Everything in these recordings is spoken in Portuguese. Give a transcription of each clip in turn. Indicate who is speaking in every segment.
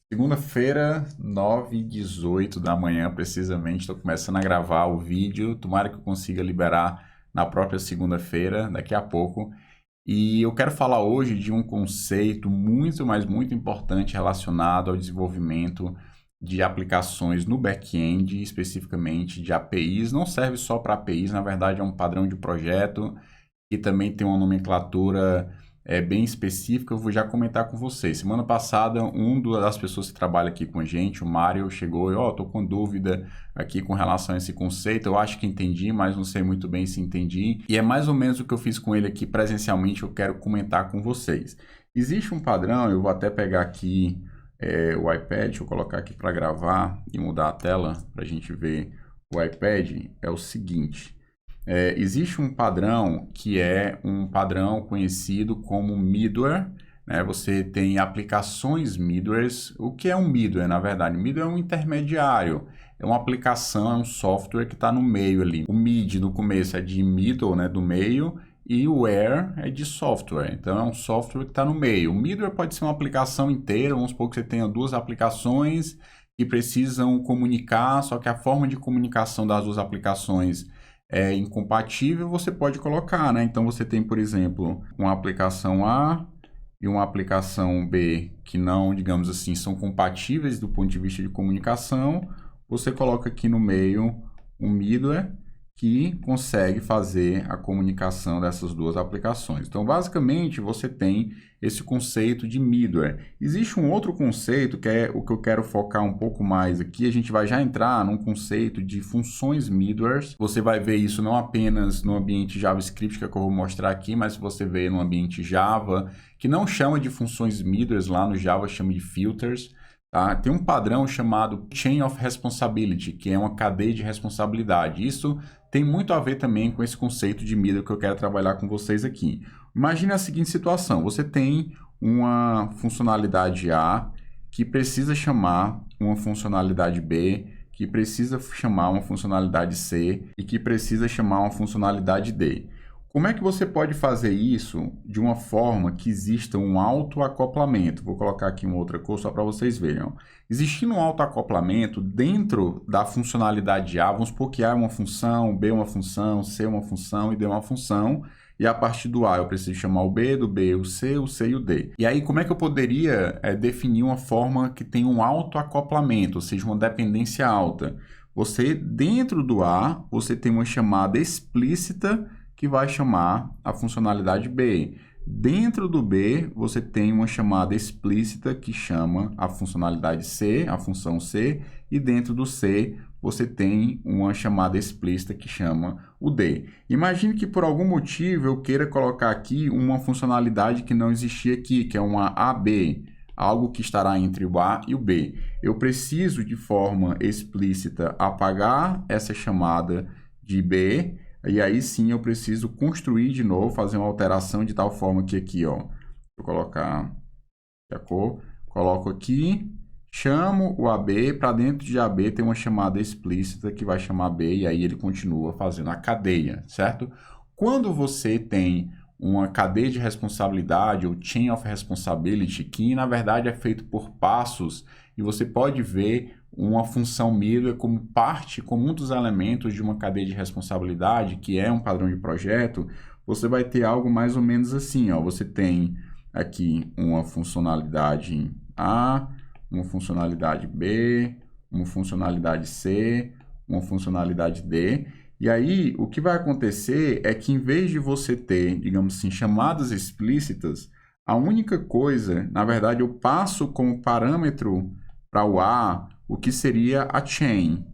Speaker 1: Segunda-feira, 9h18 da manhã, precisamente. Estou começando a gravar o vídeo. Tomara que eu consiga liberar na própria segunda-feira, daqui a pouco. E eu quero falar hoje de um conceito muito, mas muito importante relacionado ao desenvolvimento de aplicações no back-end, especificamente de APIs. Não serve só para APIs, na verdade é um padrão de projeto que também tem uma nomenclatura bem específica. Eu vou já comentar com vocês. Semana passada, das pessoas que trabalha aqui com a gente, o Mário, chegou e, estou com dúvida aqui com relação a esse conceito. Eu acho que entendi, mas não sei muito bem se entendi. E é mais ou menos o que eu fiz com ele aqui presencialmente, eu quero comentar com vocês. Existe um padrão, eu vou até pegar aqui o iPad, deixa eu colocar aqui para gravar e mudar a tela para a gente ver o iPad. É o seguinte. Existe um padrão que é um padrão conhecido como middleware, né? Você tem aplicações middlewares. O que é um middleware, na verdade? Middleware é um intermediário, é uma aplicação, é um software que está no meio ali. O mid no começo é de middle, né, do meio, e o ware é de software, então é um software que está no meio. O middleware pode ser uma aplicação inteira, vamos supor que você tenha duas aplicações que precisam comunicar, só que a forma de comunicação das duas aplicações é incompatível, você pode colocar, né? Então você tem, por exemplo, uma aplicação A e uma aplicação B que não, digamos assim, são compatíveis do ponto de vista de comunicação. Você coloca aqui no meio um middleware que consegue fazer a comunicação dessas duas aplicações. Então, basicamente, você tem esse conceito de middleware. Existe um outro conceito que é o que eu quero focar um pouco mais aqui. A gente vai já entrar num conceito de funções middlewares. Você vai ver isso não apenas no ambiente JavaScript, que é o que eu vou mostrar aqui, mas você vê no ambiente Java, que não chama de funções middlewares, lá no Java chama de filters. Tá? Tem um padrão chamado Chain of Responsibility, que é uma cadeia de responsabilidade. Isso tem muito a ver também com esse conceito de middleware que eu quero trabalhar com vocês aqui. Imagine a seguinte situação: você tem uma funcionalidade A que precisa chamar uma funcionalidade B, que precisa chamar uma funcionalidade C e que precisa chamar uma funcionalidade D. Como é que você pode fazer isso de uma forma que exista um autoacoplamento? Vou colocar aqui uma outra cor só para vocês verem. Ó. Existindo um autoacoplamento dentro da funcionalidade A, vamos supor que A é uma função, B é uma função, C é uma função e D é uma função. E a partir do A eu preciso chamar o B, do B o C e o D. E aí como é que eu poderia definir uma forma que tem um autoacoplamento, ou seja, uma dependência alta? Você, dentro do A, você tem uma chamada explícita que vai chamar a funcionalidade B. Dentro do B, você tem uma chamada explícita que chama a funcionalidade C, a função C, e dentro do C, você tem uma chamada explícita que chama o D. Imagine que por algum motivo eu queira colocar aqui uma funcionalidade que não existia aqui, que é uma AB, algo que estará entre o A e o B. Eu preciso, de forma explícita, apagar essa chamada de B, e aí sim eu preciso construir de novo, fazer uma alteração de tal forma que aqui, ó, vou colocar a cor, coloco aqui, chamo o AB, para dentro de AB tem uma chamada explícita que vai chamar B, e aí ele continua fazendo a cadeia, certo? Quando você tem uma cadeia de responsabilidade, ou Chain of Responsibility, que na verdade é feito por passos, e você pode ver uma função middleware como parte, como um dos elementos de uma cadeia de responsabilidade, que é um padrão de projeto, você vai ter algo mais ou menos assim, ó. Você tem aqui uma funcionalidade A, uma funcionalidade B, uma funcionalidade C, uma funcionalidade D. E aí, o que vai acontecer é que em vez de você ter, digamos assim, chamadas explícitas, a única coisa, na verdade, eu passo como parâmetro para o A o que seria a chain.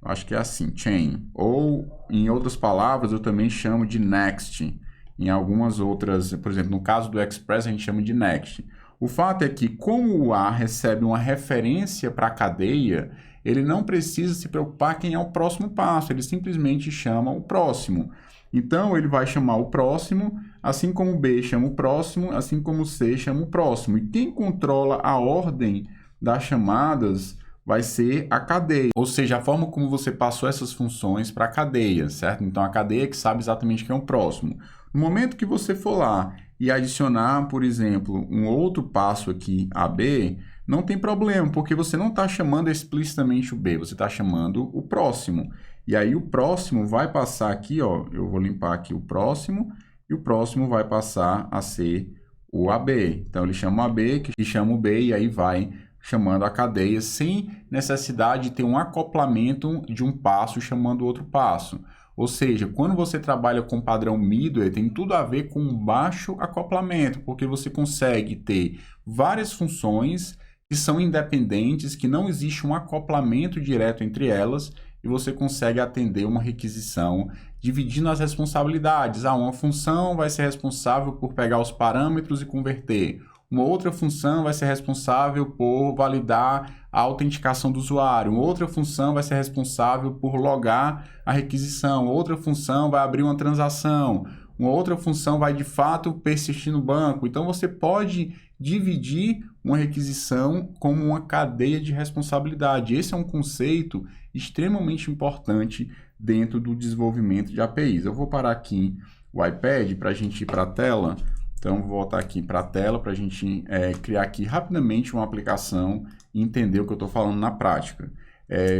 Speaker 1: Eu acho que é assim, chain. Ou, em outras palavras, eu também chamo de next. Em algumas outras, por exemplo, no caso do Express, a gente chama de next. O fato é que, como o A recebe uma referência para a cadeia, ele não precisa se preocupar quem é o próximo passo, ele simplesmente chama o próximo. Então, ele vai chamar o próximo, assim como o B chama o próximo, assim como o C chama o próximo. E quem controla a ordem das chamadas vai ser a cadeia, ou seja, a forma como você passou essas funções para a cadeia, certo? Então, a cadeia que sabe exatamente quem é o próximo. No momento que você for lá e adicionar, por exemplo, um outro passo aqui, AB, não tem problema, porque você não está chamando explicitamente o B, você está chamando o próximo. E aí o próximo vai passar aqui, ó, eu vou limpar aqui o próximo, e o próximo vai passar a ser o AB. Então ele chama o AB, que chama o B, e aí vai chamando a cadeia, sem necessidade de ter um acoplamento de um passo chamando outro passo. Ou seja, quando você trabalha com padrão middleware, tem tudo a ver com baixo acoplamento, porque você consegue ter várias funções que são independentes, que não existe um acoplamento direto entre elas, e você consegue atender uma requisição dividindo as responsabilidades. Uma função vai ser responsável por pegar os parâmetros e converter. Uma outra função vai ser responsável por validar a autenticação do usuário. Uma outra função vai ser responsável por logar a requisição. Outra função vai abrir uma transação. Uma outra função vai, de fato, persistir no banco. Então, você pode dividir uma requisição como uma cadeia de responsabilidade. Esse é um conceito extremamente importante dentro do desenvolvimento de APIs. Eu vou parar aqui o iPad para a gente ir para a tela. Então, vou voltar aqui para a tela para a gente criar aqui rapidamente uma aplicação e entender o que eu estou falando na prática.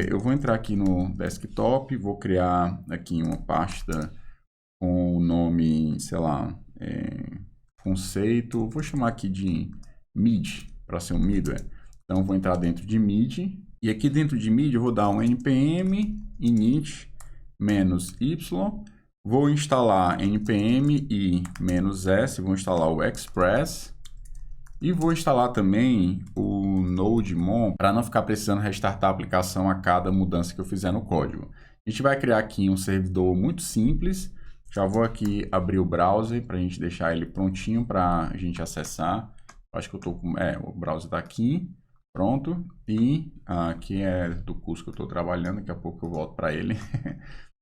Speaker 1: Eu vou entrar aqui no desktop, vou criar aqui uma pasta com o nome, sei lá, conceito, vou chamar aqui de mid, para ser um middleware. Então, vou entrar dentro de mid, e aqui dentro de mid eu vou dar um npm init -y, vou instalar npm i -s, vou instalar o express, e vou instalar também o nodemon, para não ficar precisando restartar a aplicação a cada mudança que eu fizer no código. A gente vai criar aqui um servidor muito simples. Já vou aqui abrir o browser para a gente deixar ele prontinho para a gente acessar. Acho que eu estou com... o browser está aqui, pronto. E aqui é do curso que eu estou trabalhando, daqui a pouco eu volto para ele.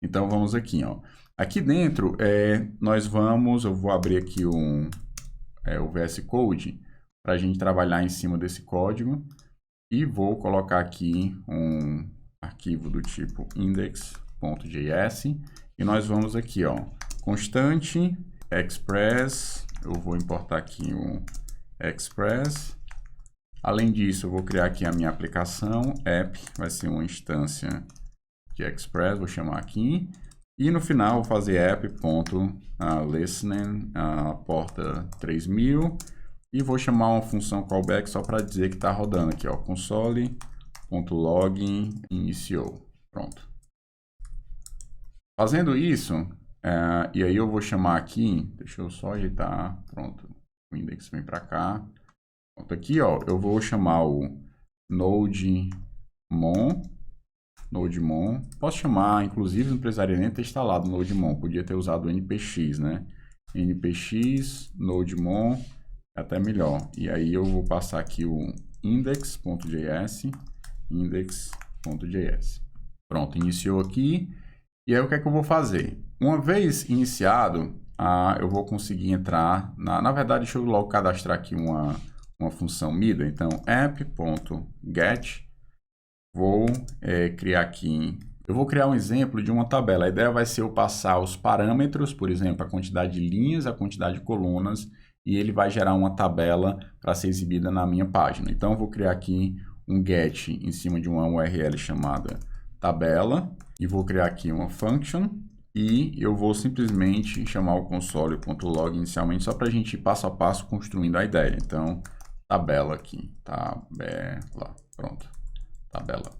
Speaker 1: Então vamos aqui, ó. Aqui dentro, eu vou abrir aqui o VS Code para a gente trabalhar em cima desse código. E vou colocar aqui um arquivo do tipo index.js. E nós vamos aqui, ó, constante express, eu vou importar aqui o express. Além disso, eu vou criar aqui a minha aplicação, app, vai ser uma instância de express, vou chamar aqui. E no final, vou fazer app.listening, porta 3000. E vou chamar uma função callback só para dizer que está rodando aqui, ó, console.log iniciou. Pronto. Fazendo isso, e aí eu vou chamar aqui, deixa eu só ajeitar, pronto, o index vem para cá. Pronto, aqui, ó, eu vou chamar o nodemon, posso chamar, inclusive não precisaria nem ter instalado o nodemon, podia ter usado o npx, né? npx, nodemon, é até melhor. E aí eu vou passar aqui o index.js. Pronto, iniciou aqui. E aí o que é que eu vou fazer? Uma vez iniciado, eu vou conseguir entrar, na verdade, deixa eu logo cadastrar aqui uma função middle. Então, app.get, vou criar aqui, eu vou criar um exemplo de uma tabela. A ideia vai ser eu passar os parâmetros, por exemplo, a quantidade de linhas, a quantidade de colunas, e ele vai gerar uma tabela para ser exibida na minha página. Então, eu vou criar aqui um get em cima de uma URL chamada tabela, e vou criar aqui uma function, e eu vou simplesmente chamar o console.log inicialmente, só para a gente ir passo a passo construindo a ideia. Então, tabela aqui, tabela, pronto, tabela.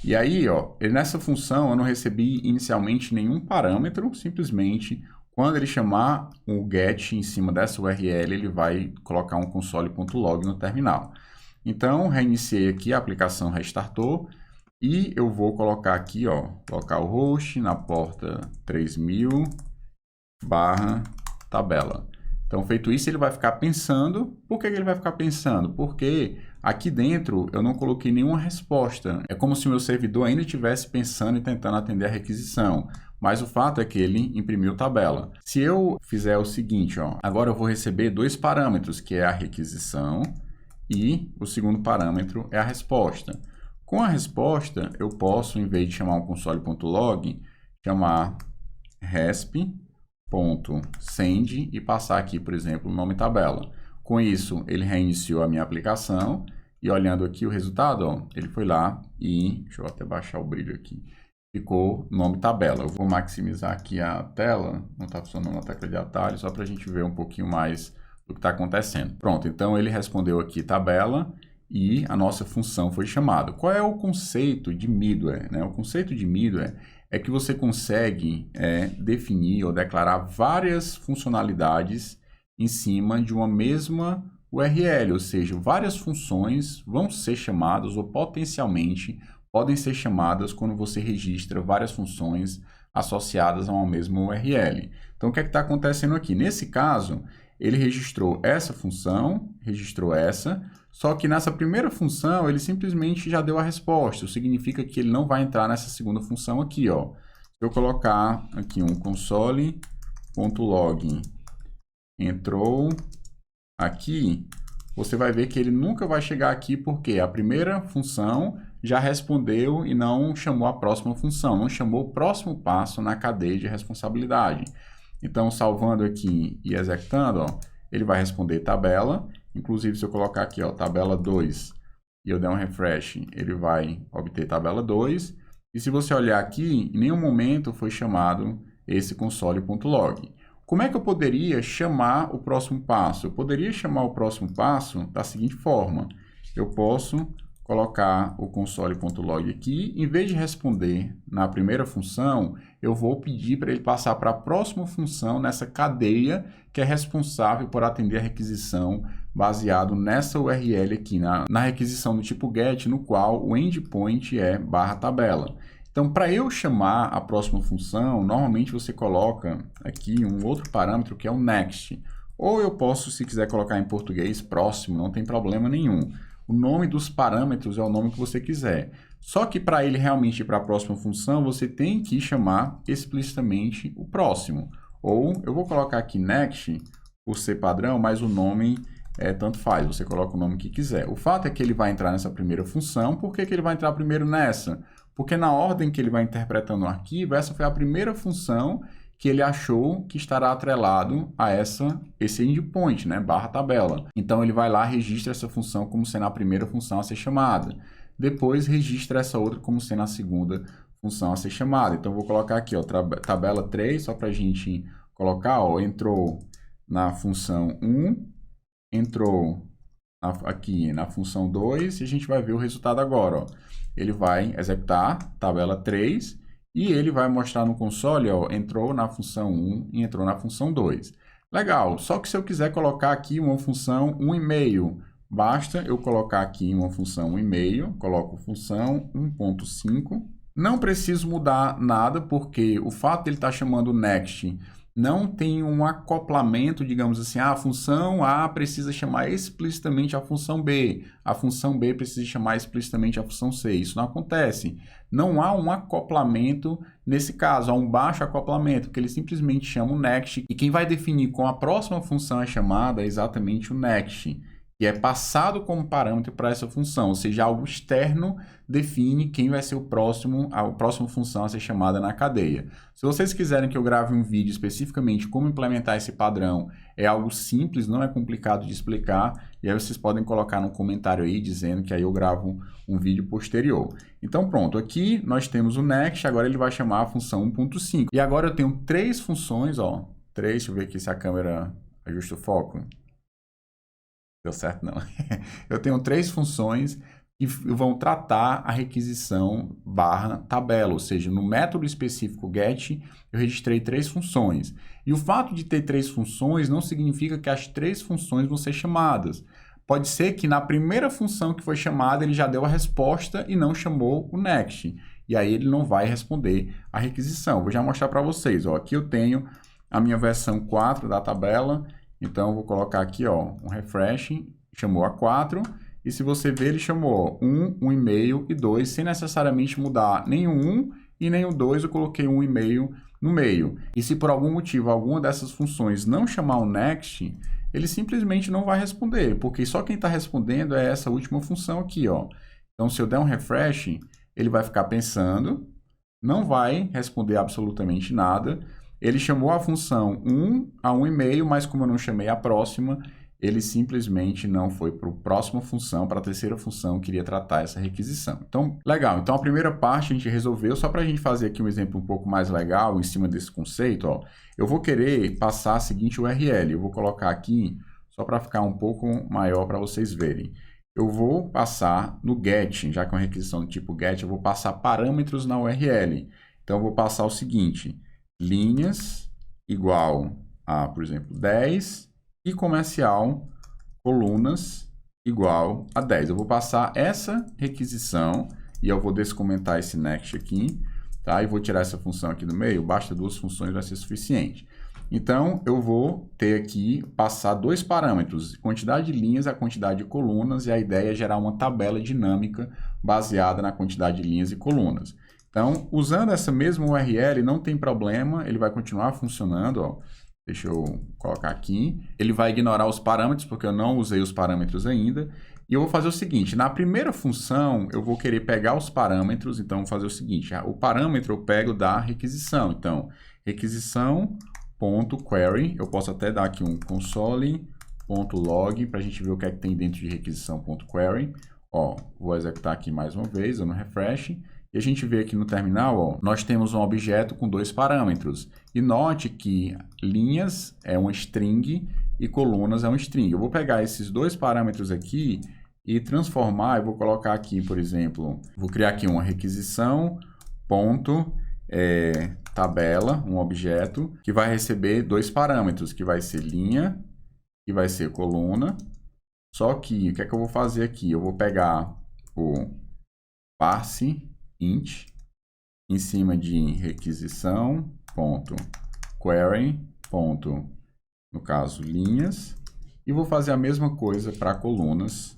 Speaker 1: E aí, ó, nessa função eu não recebi inicialmente nenhum parâmetro, simplesmente quando ele chamar o get em cima dessa URL, ele vai colocar um console.log no terminal. Então, reiniciei aqui, a aplicação restartou, e eu vou colocar aqui, ó, localhost na porta 3000/tabela. Então, feito isso, ele vai ficar pensando. Por que ele vai ficar pensando? Porque aqui dentro eu não coloquei nenhuma resposta. É como se o meu servidor ainda estivesse pensando e tentando atender a requisição. Mas o fato é que ele imprimiu tabela. Se eu fizer o seguinte, ó, agora eu vou receber dois parâmetros, que é a requisição e o segundo parâmetro é a resposta. Com a resposta, eu posso, em vez de chamar um console.log, chamar resp.send e passar aqui, por exemplo, o nome tabela. Com isso, ele reiniciou a minha aplicação E olhando aqui o resultado, ó, ele foi lá e... Deixa eu até baixar o brilho aqui. Ficou nome tabela. Eu vou maximizar aqui a tela. Não está funcionando a tecla de atalho, só para a gente ver um pouquinho mais do que está acontecendo. Pronto, então ele respondeu aqui tabela e a nossa função foi chamada. Qual é o conceito de middleware, né? O conceito de middleware é que você consegue definir ou declarar várias funcionalidades em cima de uma mesma URL, ou seja, várias funções vão ser chamadas ou potencialmente podem ser chamadas quando você registra várias funções associadas a uma mesma URL. Então, o que é que está acontecendo aqui? Nesse caso, ele registrou essa função, registrou essa, só que nessa primeira função ele simplesmente já deu a resposta. Isso significa que ele não vai entrar nessa segunda função aqui, ó. Se eu colocar aqui um console.log entrou aqui, você vai ver que ele nunca vai chegar aqui porque a primeira função já respondeu e não chamou a próxima função, não chamou o próximo passo na cadeia de responsabilidade. Então, salvando aqui e executando, ó, ele vai responder tabela. Inclusive, se eu colocar aqui, ó, tabela 2 e eu der um refresh, ele vai obter tabela 2. E se você olhar aqui, em nenhum momento foi chamado esse console.log. Como é que eu poderia chamar o próximo passo? Eu poderia chamar o próximo passo da seguinte forma. Eu posso colocar o console.log aqui. Em vez de responder na primeira função, eu vou pedir para ele passar para a próxima função nessa cadeia que é responsável por atender a requisição baseado nessa URL aqui, na requisição do tipo GET, no qual o endpoint é /tabela. Então, para eu chamar a próxima função, normalmente você coloca aqui um outro parâmetro que é o next. Ou eu posso, se quiser colocar em português, próximo, não tem problema nenhum. O nome dos parâmetros é o nome que você quiser. Só que para ele realmente ir para a próxima função, você tem que chamar explicitamente o próximo. Ou eu vou colocar aqui next, por ser padrão, mas o nome tanto faz, você coloca o nome que quiser. O fato é que ele vai entrar nessa primeira função. Por que que ele vai entrar primeiro nessa? Porque na ordem que ele vai interpretando o arquivo, essa foi a primeira função que ele achou que estará atrelado a esse endpoint, né, /tabela. Então, ele vai lá e registra essa função como sendo a primeira função a ser chamada. Depois, registra essa outra como sendo a segunda função a ser chamada. Então, eu vou colocar aqui, ó, tabela 3, só para a gente colocar, ó, entrou na função 1, entrou aqui na função 2 e a gente vai ver o resultado agora, ó. Ele vai executar tabela 3 e ele vai mostrar no console, ó, entrou na função 1 e entrou na função 2. Legal, só que se eu quiser colocar aqui uma função 1,5, basta eu colocar aqui uma função 1,5, coloco função 1.5. Não preciso mudar nada, porque o fato de ele estar chamando next não tem um acoplamento, digamos assim, a função A precisa chamar explicitamente a função B precisa chamar explicitamente a função C. Isso não acontece. Não há um acoplamento nesse caso, há um baixo acoplamento, porque ele simplesmente chama o next, e quem vai definir com a próxima função a chamada é exatamente o next, que é passado como parâmetro para essa função, ou seja, algo externo define quem vai ser a próxima função a ser chamada na cadeia. Se vocês quiserem que eu grave um vídeo especificamente como implementar esse padrão, é algo simples, não é complicado de explicar, e aí vocês podem colocar no comentário aí dizendo que aí eu gravo um vídeo posterior. Então pronto, aqui nós temos o next, agora ele vai chamar a função 1.5. E agora eu tenho três funções, ó, deixa eu ver aqui se a câmera ajusta o foco. Deu certo, não. Eu tenho três funções que vão tratar a requisição /tabela, ou seja, no método específico get, eu registrei três funções. E o fato de ter três funções não significa que as três funções vão ser chamadas. Pode ser que na primeira função que foi chamada, ele já deu a resposta e não chamou o next. E aí ele não vai responder a requisição. Vou já mostrar para vocês. Ó, aqui eu tenho a minha versão 4 da tabela. Então, eu vou colocar aqui, ó, um refresh, chamou a 4, e se você ver, ele chamou 1, 1,5 e 2, sem necessariamente mudar nem o 1 e nem o 2, eu coloquei 1,5 no meio. E se por algum motivo alguma dessas funções não chamar o next, ele simplesmente não vai responder, porque só quem está respondendo é essa última função aqui, ó. Então, se eu der um refresh, ele vai ficar pensando, não vai responder absolutamente nada. Ele chamou a função 1 a 1,5, mas como eu não chamei a próxima, ele simplesmente não foi para a próxima função, para a terceira função que iria tratar essa requisição. Então, legal. Então, a primeira parte a gente resolveu, só para a gente fazer aqui um exemplo um pouco mais legal em cima desse conceito, ó, eu vou querer passar a seguinte URL. Eu vou colocar aqui, só para ficar um pouco maior para vocês verem. Eu vou passar no get, já que é uma requisição do tipo get, eu vou passar parâmetros na URL. Então, eu vou passar o seguinte, linhas igual a, por exemplo, 10 e comercial colunas igual a 10. Eu vou passar essa requisição e eu vou descomentar esse next aqui, tá? E vou tirar essa função aqui do meio, basta 2 funções, vai ser suficiente. Então, eu vou ter aqui, passar 2 parâmetros, quantidade de linhas e a quantidade de colunas, e a ideia é gerar uma tabela dinâmica baseada na quantidade de linhas e colunas. Então, usando essa mesma URL, não tem problema, ele vai continuar funcionando, ó. Deixa eu colocar aqui. Ele vai ignorar os parâmetros, porque eu não usei os parâmetros ainda. E eu vou fazer o seguinte, na primeira função, eu vou querer pegar os parâmetros, então vou fazer o seguinte, o parâmetro eu pego da requisição. Então, requisição.query, eu posso até dar aqui um console.log para a gente ver o que é que tem dentro de requisição.query. Ó, vou executar aqui mais uma vez, dando refresh. E a gente vê aqui no terminal, ó, nós temos um objeto com 2 parâmetros. E note que linhas é uma string e colunas é um string. Eu vou pegar esses 2 parâmetros aqui e transformar, eu vou colocar aqui, por exemplo, vou criar aqui uma requisição, ponto, tabela, um objeto, que vai receber 2 parâmetros, que vai ser linha e vai ser coluna. Só que, o que é que eu vou fazer aqui? Eu vou pegar o parse int em cima de requisição ponto query ponto, no caso linhas, e vou fazer a mesma coisa para colunas.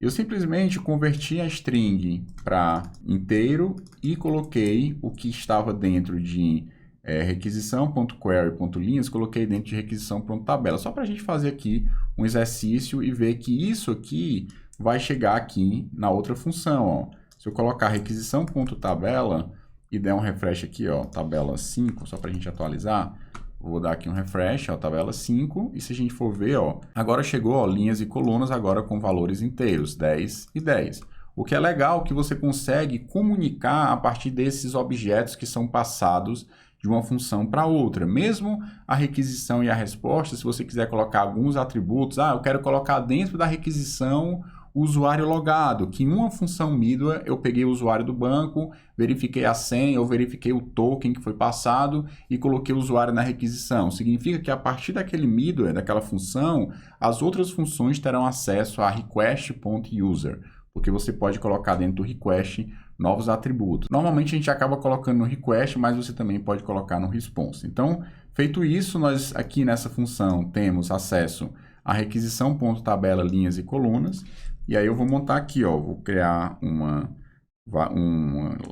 Speaker 1: Eu simplesmente converti a string para inteiro e coloquei o que estava dentro de requisição.query.linhas, coloquei dentro de requisição.tabela, só para a gente fazer aqui um exercício e ver que isso aqui vai chegar aqui na outra função, ó. Se eu colocar requisição.tabela e der um refresh aqui, ó, tabela 5, só para a gente atualizar, vou dar aqui um refresh, ó, tabela 5, e se a gente for ver, ó, agora chegou, ó, linhas e colunas agora com valores inteiros, 10 e 10. O que é legal é que você consegue comunicar a partir desses objetos que são passados de uma função para outra. Mesmo a requisição e a resposta, se você quiser colocar alguns atributos, eu quero colocar dentro da requisição o usuário logado, que em uma função middleware eu peguei o usuário do banco, verifiquei a senha, eu verifiquei o token que foi passado e coloquei o usuário na requisição. Significa que a partir daquele middleware, daquela função, as outras funções terão acesso a request.user, porque você pode colocar dentro do request novos atributos. Normalmente a gente acaba colocando no request, mas você também pode colocar no response. Então, feito isso, nós aqui nessa função temos acesso a requisição.tabela, linhas e colunas. E aí eu vou montar aqui, ó, vou criar um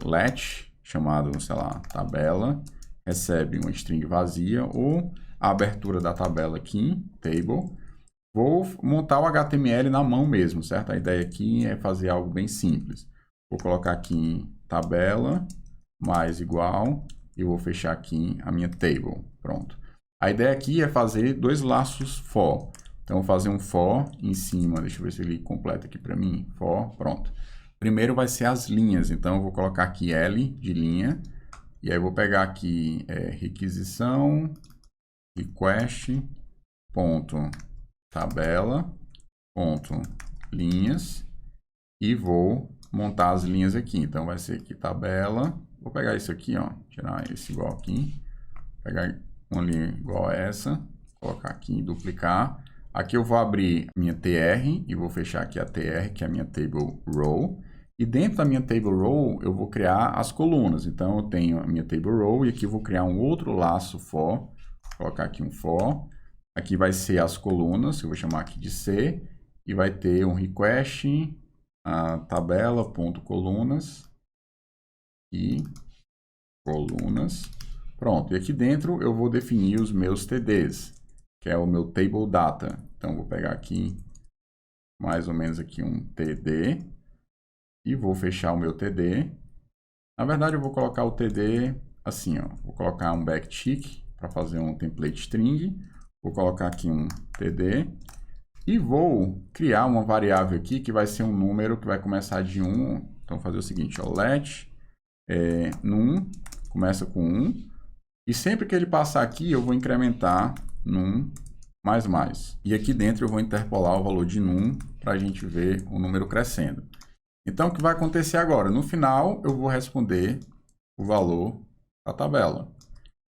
Speaker 1: let chamado, sei lá, tabela, recebe uma string vazia ou a abertura da tabela aqui, table. Vou montar o HTML na mão mesmo, certo? A ideia aqui é fazer algo bem simples. Vou colocar aqui tabela mais igual e vou fechar aqui a minha table. Pronto. A ideia aqui é fazer 2 laços for. Então, vou fazer um for em cima, deixa eu ver se ele completa aqui para mim. For, pronto. Primeiro vai ser as linhas, então eu vou colocar aqui L de linha, e aí eu vou pegar aqui requisição, request, ponto, tabela, ponto, linhas, e vou montar as linhas aqui. Então, vai ser aqui tabela, vou pegar isso aqui, ó, tirar esse igual aqui, pegar uma linha igual a essa, colocar aqui, duplicar. Aqui eu vou abrir minha TR e vou fechar aqui a TR, que é a minha table row. E dentro da minha table row eu vou criar as colunas. Então eu tenho a minha table row e aqui eu vou criar um outro laço for. Vou colocar aqui um for. Aqui vai ser as colunas, que eu vou chamar aqui de C. E vai ter um request, tabela.colunas e colunas. Pronto. E aqui dentro eu vou definir os meus TDs, que é o meu table data. Então, vou pegar aqui, mais ou menos aqui um TD, e vou fechar o meu TD. Na verdade, eu vou colocar o TD assim, ó. Vou colocar um backtick para fazer um template string. Vou colocar aqui um TD, E vou criar uma variável aqui que vai ser um número que vai começar de 1. Então, vou fazer o seguinte, ó, let num, começa com 1. E sempre que ele passar aqui, eu vou incrementar num mais. E aqui dentro eu vou interpolar o valor de num para a gente ver o número crescendo. Então, o que vai acontecer agora? No final, eu vou responder o valor da tabela.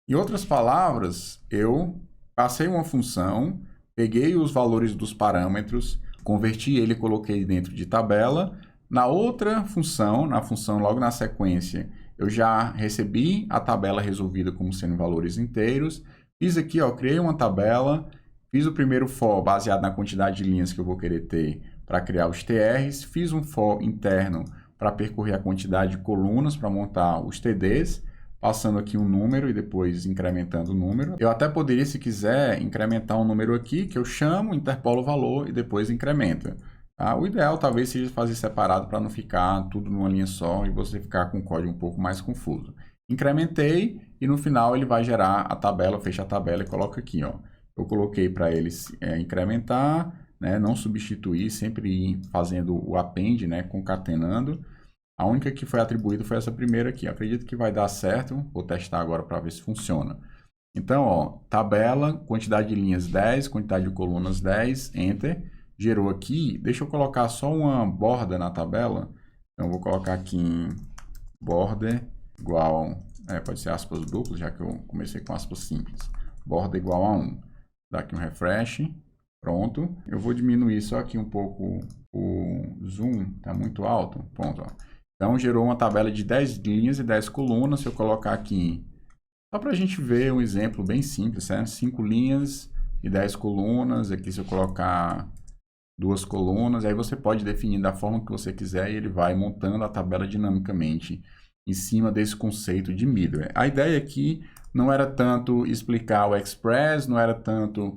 Speaker 1: Em outras palavras, eu passei uma função, peguei os valores dos parâmetros, converti ele e coloquei dentro de tabela. Na outra função, na função logo na sequência, eu já recebi a tabela resolvida como sendo valores inteiros. Fiz aqui, ó, criei uma tabela, fiz o primeiro for baseado na quantidade de linhas que eu vou querer ter para criar os TRs, fiz um for interno para percorrer a quantidade de colunas para montar os TDs, passando aqui um número e depois incrementando o número. Eu até poderia, se quiser, incrementar um número aqui, que eu chamo, interpolo o valor e depois incrementa. Tá? O ideal talvez seja fazer separado para não ficar tudo numa linha só e você ficar com o código um pouco mais confuso. Incrementei e no final ele vai gerar a tabela, fecha a tabela e coloca aqui. Ó. Eu coloquei para ele incrementar, né? Não substituir, sempre ir fazendo o append, né? Concatenando. A única que foi atribuída foi essa primeira aqui. Eu acredito que vai dar certo. Vou testar agora para ver se funciona. Então, ó, tabela, quantidade de linhas 10, quantidade de colunas 10, Enter. Gerou aqui. Deixa eu colocar só uma borda na tabela. Então, eu vou colocar aqui em border igual, pode ser aspas duplas, já que eu comecei com aspas simples. Border igual a 1. Dá aqui um refresh. Pronto. Eu vou diminuir só aqui um pouco o zoom, está muito alto. Pronto, ó. Então, gerou uma tabela de 10 linhas e 10 colunas. Se eu colocar aqui, só para a gente ver um exemplo bem simples, né? 5 linhas e 10 colunas. Aqui, se eu colocar 2 colunas, aí você pode definir da forma que você quiser e ele vai montando a tabela dinamicamente em cima desse conceito de middleware. A ideia aqui não era tanto explicar o Express, não era tanto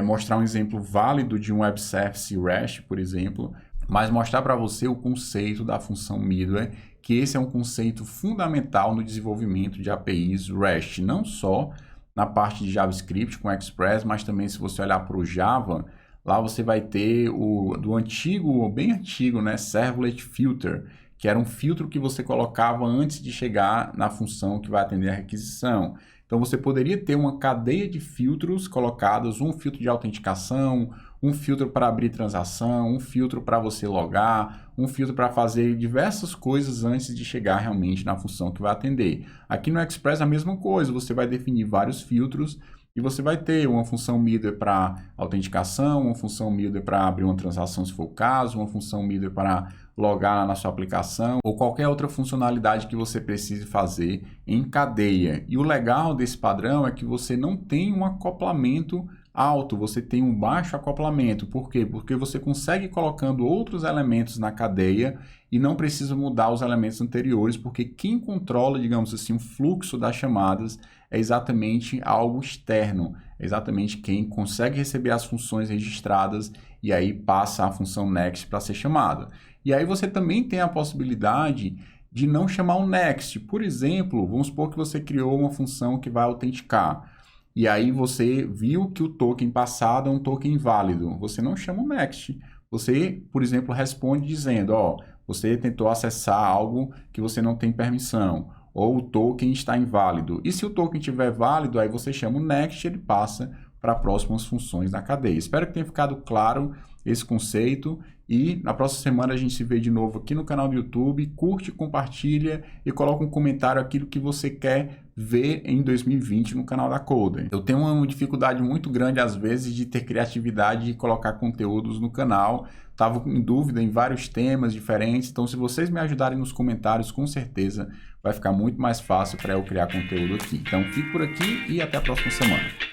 Speaker 1: mostrar um exemplo válido de um Web Service REST, por exemplo, mas mostrar para você o conceito da função middleware, que esse é um conceito fundamental no desenvolvimento de APIs REST, não só na parte de JavaScript com Express, mas também se você olhar para o Java, lá você vai ter do antigo, bem antigo, né, Servlet Filter, que era um filtro que você colocava antes de chegar na função que vai atender a requisição. Então, você poderia ter uma cadeia de filtros colocados, um filtro de autenticação, um filtro para abrir transação, um filtro para você logar, um filtro para fazer diversas coisas antes de chegar realmente na função que vai atender. Aqui no Express a mesma coisa, você vai definir vários filtros e você vai ter uma função middleware para autenticação, uma função middleware para abrir uma transação se for o caso, uma função middleware para logar na sua aplicação ou qualquer outra funcionalidade que você precise fazer em cadeia. E o legal desse padrão é que você não tem um acoplamento alto, você tem um baixo acoplamento. Por quê? Porque você consegue ir colocando outros elementos na cadeia e não precisa mudar os elementos anteriores, porque quem controla, digamos assim, o fluxo das chamadas é exatamente algo externo, é exatamente quem consegue receber as funções registradas e aí passa a função next para ser chamada. E aí você também tem a possibilidade de não chamar o next. Por exemplo, vamos supor que você criou uma função que vai autenticar. E aí você viu que o token passado é um token inválido. Você não chama o next. Você, por exemplo, responde dizendo, ó, você tentou acessar algo que você não tem permissão. Ou o token está inválido. E se o token estiver válido, aí você chama o next e ele passa para próximas funções da cadeia. Espero que tenha ficado claro esse conceito e na próxima semana a gente se vê de novo aqui no canal do YouTube. Curte, compartilha e coloca um comentário aquilo que você quer ver em 2020 no canal da Coder. Eu tenho uma dificuldade muito grande às vezes de ter criatividade e colocar conteúdos no canal. Estava em dúvida em vários temas diferentes, então se vocês me ajudarem nos comentários, com certeza vai ficar muito mais fácil para eu criar conteúdo aqui. Então fico por aqui e até a próxima semana.